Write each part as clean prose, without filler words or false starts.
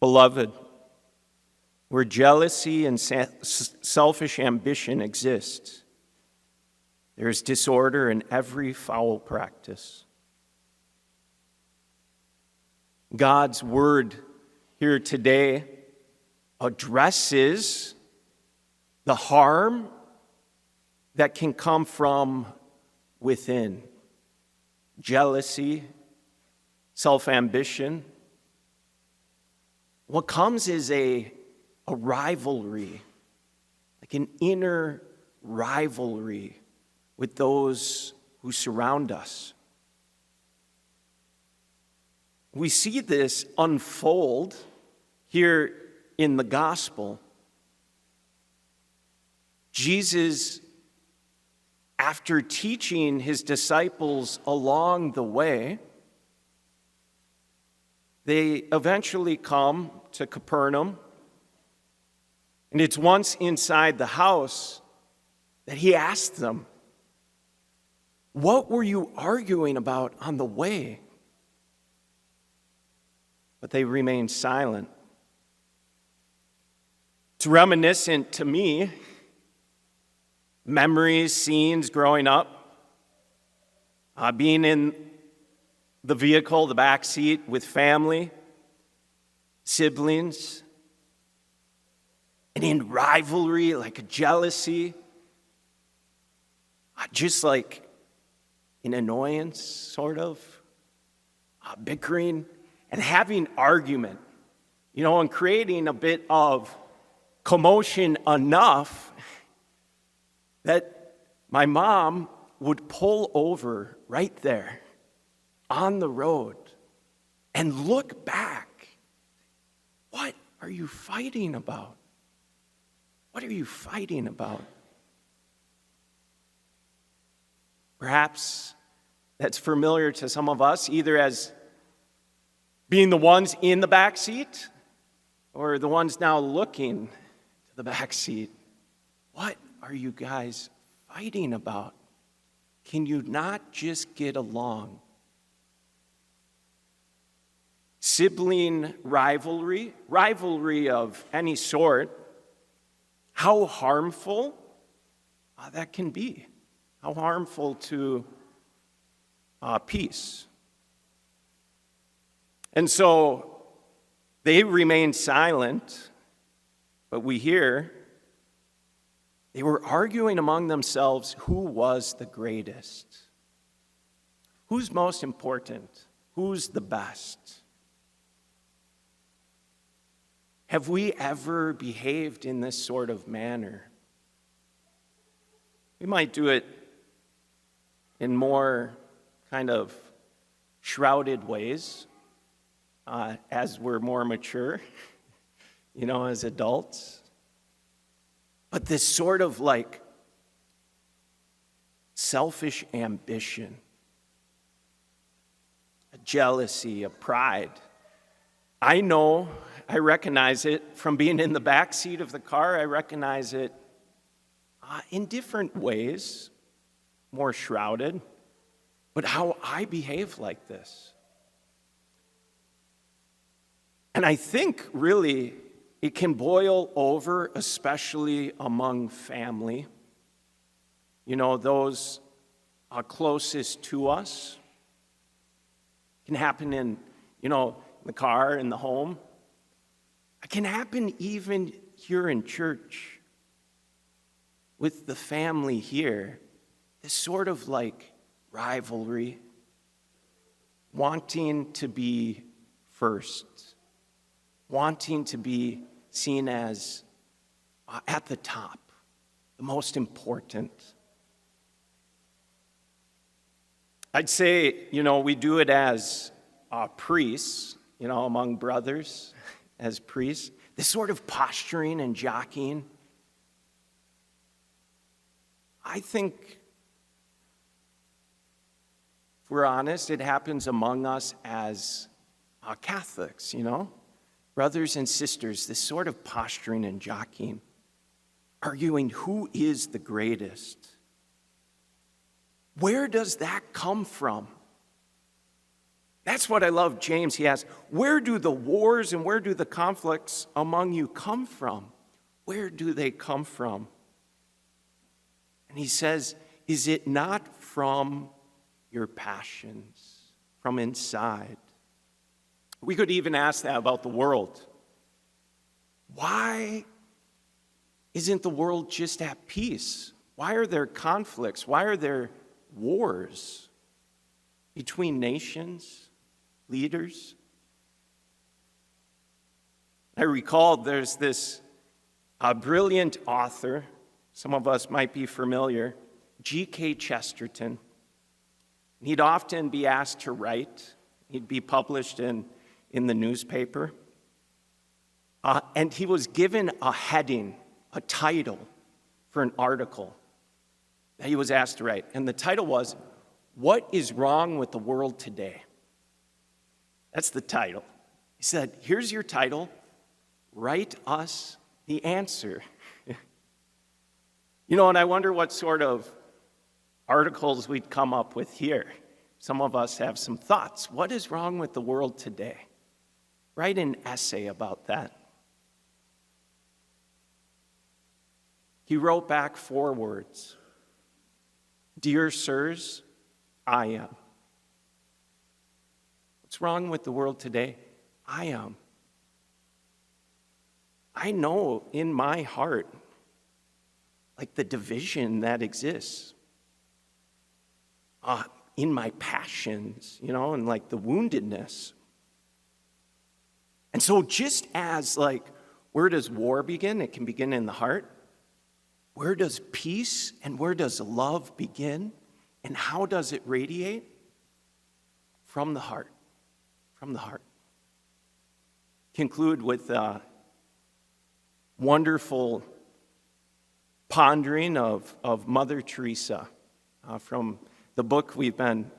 Beloved, where jealousy and selfish ambition exist, there is disorder in every foul practice. God's word here today addresses the harm that can come from within. Jealousy, self-ambition. What comes is a rivalry, like an inner rivalry with those who surround us. We see this unfold here in the gospel. Jesus, after teaching his disciples along the way, they eventually come to Capernaum, and it's once inside the house that he asked them, "What were you arguing about on the way?" But they remained silent. It's reminiscent to me, memories, scenes growing up, being in the vehicle, the back seat with family, siblings, and in rivalry, like a jealousy, just like an annoyance, sort of, bickering, and having argument, and creating a bit of commotion enough that my mom would pull over right there on the road and look back. What are you fighting about? What are you fighting about? Perhaps that's familiar to some of us, either as being the ones in the back seat or the ones now looking to the back seat. What are you guys fighting about? Can you not just get along? Sibling rivalry of any sort, how harmful that can be. How harmful to peace. And so they remained silent, but we hear they were arguing among themselves who was the greatest. Who's most important? Who's the best? Have we ever behaved in this sort of manner? We might do it in more kind of shrouded ways as we're more mature, as adults. But this sort of like selfish ambition, a jealousy, a pride. I recognize it from being in the back seat of the car. I recognize it in different ways, more shrouded, but how I behave like this. And I think really it can boil over, especially among family. Those closest to us. It can happen in, the car, in the home. It can happen even here in church with the family here. This sort of like rivalry, wanting to be first, wanting to be seen as at the top, the most important. I'd say, we do it as priests, among brothers, as priests. This sort of posturing and jockeying. I think, if we're honest, it happens among us as Catholics, brothers and sisters, this sort of posturing and jockeying, arguing who is the greatest. Where does that come from? That's what I love, James. He asks, where do the wars and where do the conflicts among you come from? Where do they come from? And he says, is it not from your passions, from inside? We could even ask that about the world. Why isn't the world just at peace? Why are there conflicts? Why are there wars between nations, leaders? I recall there's this brilliant author, some of us might be familiar, G.K. Chesterton. He'd often be asked to write. He'd be published in the newspaper. And he was given a heading, a title for an article that he was asked to write. And the title was, "What is Wrong with the World Today?" That's the title. He said, here's your title, write us the answer. And I wonder what sort of articles we'd come up with here. Some of us have some thoughts. What is wrong with the world today? Write an essay about that. He wrote back 4 words. Dear sirs, I am. What's wrong with the world today? I am. I know in my heart, like the division that exists, in my passions, and like the woundedness. And so just as where does war begin? It can begin in the heart. Where does peace and where does love begin? And how does it radiate? From the heart. From the heart. Conclude with wonderful pondering of Mother Teresa from the book we've been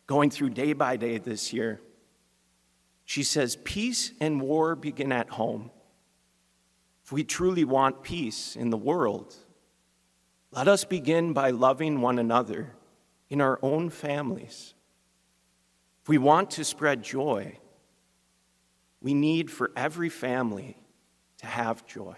going through day by day this year. She says, peace and war begin at home. If we truly want peace in the world, let us begin by loving one another in our own families. If we want to spread joy, we need for every family to have joy.